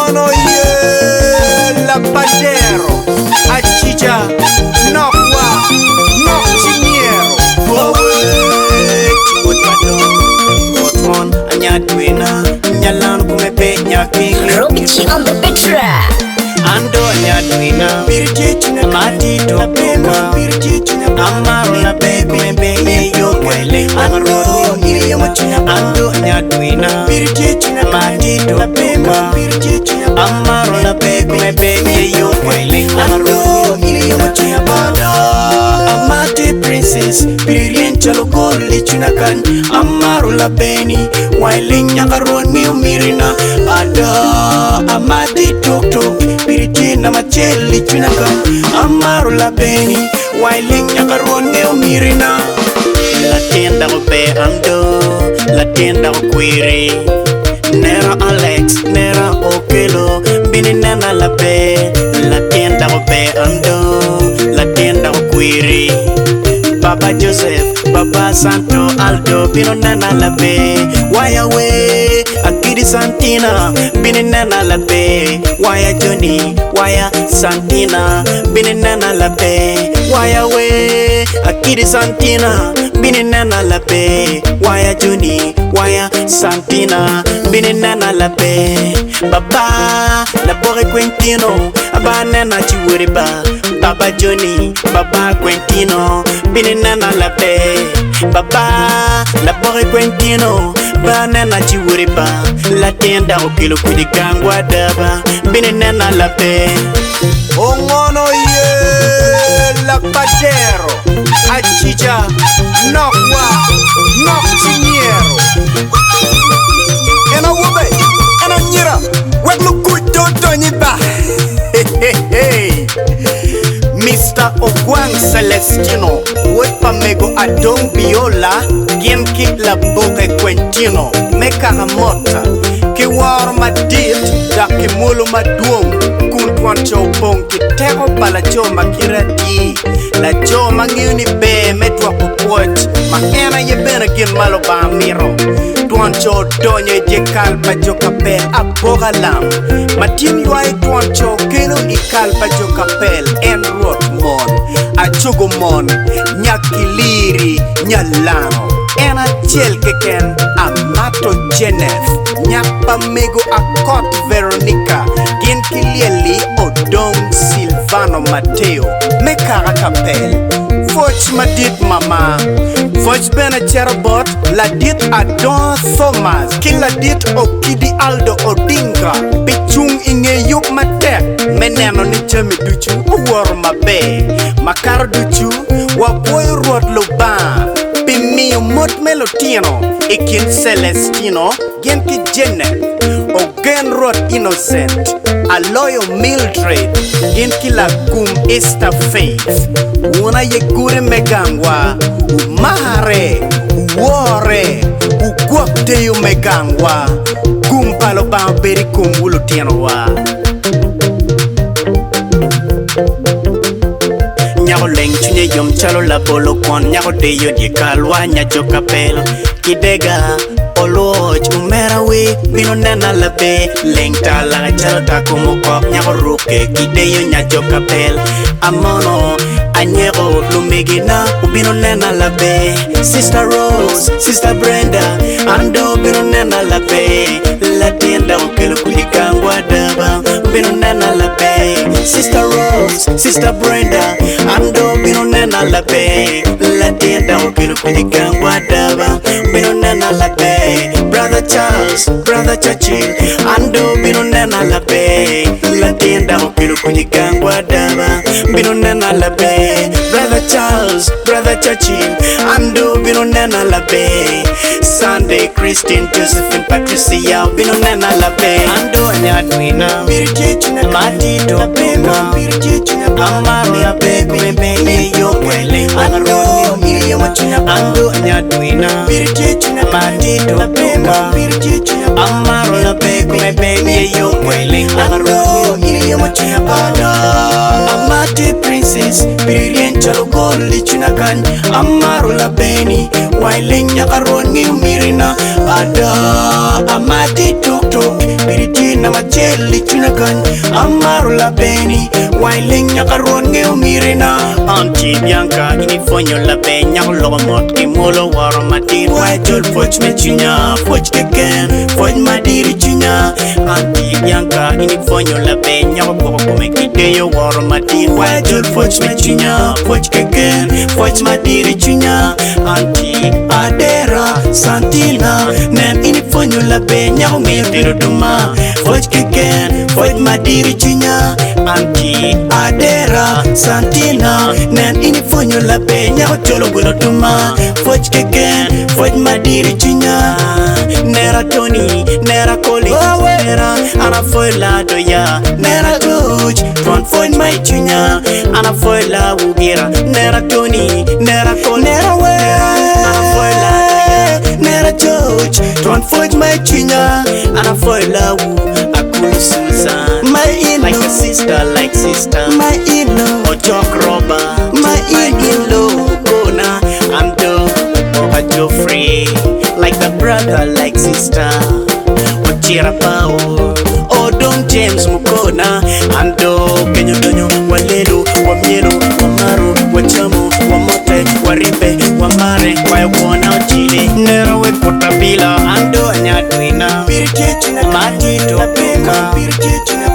mono ye la padero achicha no kwa no chiniero Otron Anyadwe na nyalan kumepe nyaki Rocky on the beat track. Ando Anyadwe na mati topoka Amaru na bebe mebe yo kwele Amaru Ando Anyadwe na mati topoka Amaru na bebe mebe yo kwele Amaru Amati princess Pirien chalo goli chunakan Amaru la beni Wailing nyakaruan miu mirina Ada Amati tok tok Pirien macheli chunakan Amaru la beni Wailing nyakaruan miu mirina La tienda ko pe ando La tienda ko quiri Nera Alex Nera Okelo Bini nana la pe La tienda ko pe ando La tienda ko quiri Baba Joseph, Baba Santo Aldo, Bino Nana Labe, Waya we, Akiri Santina, Bini Nana Labe, Waya Johnny, Waya Santina, Bini Nana Labe, Waya we, Akiri Santina, Bini Nana Labe, Waya Johnny, Waya Santina, Bini Nana Labe, Baba, Labore Quintino, Abanana Chiwuriba, Baba Johnny, Baba Quintino, Bini Nana la pe, Baba, la porre Quintino, Banana Chiwuriba, la tienda o kilo kudi kangwa daba, Bini Nana la pe. Ongono ye, la padero, achicha, no kwa, no chiniero. Ena wube, ena nyira, weglu kuito tonyiba. Hey. Mr. Ogwang Celestino, Wepa Mego Adong Biola, Gienki La Boke Quentino, Meka Mota, Kiwar Madit, Daki Mulu Maduong, Kuntuancho Bong, Kitero Palacho Makirati, La Jo Manguni Be, Metwa Popoch, Mahena Yebena Gin Maloba Miro, Tuancho Donye Jekal Pajokapel, Abogalam, Matin Yuai Tuancho, Keno Ikal Pajokapel, and Rotmon, Achugomon, Nyakiliri, Nyalano, Ena Chelkeken, Amato Jeneth, Nyapa Mego Akot Veronica, Ginkilieli Odong Silvano Mateo, Mekara Kapel, Foch Madit Mama, Foch Bena Cherobot, Ladit Adon Thomas, Kiladit Okidi Aldo Odinga, Pichung Inge Yup Matek, Meneno ni Chemi Duchu, Uwar Mabe, Makar Duchu, Waboy Rod Loban, Pimi Mot Melotino, Ikin Celestino, Genki Jennet, Ogen Rod Innocent, Aloyo Mildred, Genki Lagum Esther Faith, Una Yegure Megangwa, Umahare, Uwore, Ugwapteyo Megangwa, Gumpalo Bamberi Kumbulo Tianowa. Nyago leng chunye yom chalo la bolo kon nyago deyo di kalwa nya jokapel kidega oloch umera we bino nana la be leng tala chalo takumo kok nyago ruke kideyo nya jokapel amono anyego lumegina ubino nana la be Sister Rose, Sister Brenda ando bino nana la be la tienda okelo kulikangwa daba bino nana la be Sister Rose, Sister Brenda ando bino nana la be la tienda okelo kulikangwa daba bino nana la be Brother Charles, Brother Churchill ando bino nana la be la tienda okelo kulikangwa daba bino nana la be Brother Charles, Brother Churchill ando bino nana la be Sunday Christine Josephine Patricia bino nana la be ando Anyadwe na mati topoka Amaru ya bebe mebe yo kwele ando Anyadwe na mati topoka Amaru ya bebe mebe yo kwele Amati princess Pirien chalo goli chunakan Amaru la beni Wailing nyakaruan ngiu mirina Ada amati tok tok Piriti Biritina macheli chunakan Amaro la beni Wailing nyakaruan ngeo mirina Auntie Bianca inifonyo la benya Logo mot kimolo waro matir Wajol foch me chunya Foch keken Foch madiri chunya Auntie Bianca inifonyo la benya Wakobo kome kideyo waro matir Wajol foch me chunya Foch keken Foch madiri chunya Auntie Adera Santina Nem inifonyo la benya Umeo tiro duma Foch keken Foch madiri chunya Auntie Adera Santina Nem inifonyo la benya Cholo gulo duma Foch keken Foch madiri chunya Nera Tony Nera Koli Nera Ana foi la doya Nera Tuj Tron foi my chunya Ana foi la wugira Nera Tony Nera Koli Nera we Ana foi la doya Nera Tuj Tron foi my chunya Ana foi la wu Akulu Susan my in like a sister my in-law Ojok Roba my in-law Kona Amdo Oba Joffrey like a brother like sister Ochira Pao Odom James Mukona Ando Kenyo Donyo Walelu Wamielu Wamaru Wachamu Wamote Waripe Wamare Wayakona Ochile Nera we Potabila Ando Anyadwe na Mati Topuka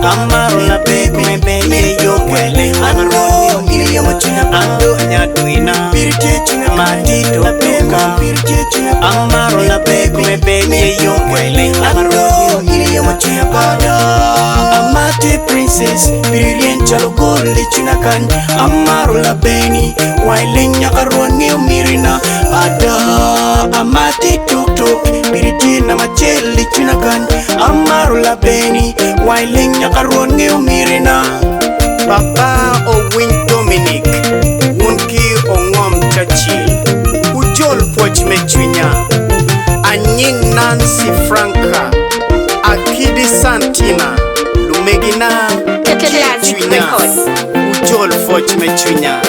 Amaro la bebe Mebe Yokwele Amaro ili yomochuna Ando Anyadwe na Mati Topuka Amaro la bebe Mebe Yokwele Amaro ili yomochuna Bada Amate princess Birilien chalogoli chunakan Amaro la beni Wailing nyakaruan ngeo mirina Ada Amate tuk-tuk Biritina macheli chunakan Amaro la beni Wailing nyakaruan ngeo mirina Papa Owin Dominic Wunki Ongom Chachi Ujol Foch Mechunya Anying Nancy Franca Akidi Santina Lumegina Kichunya Ujol Foch Mechunya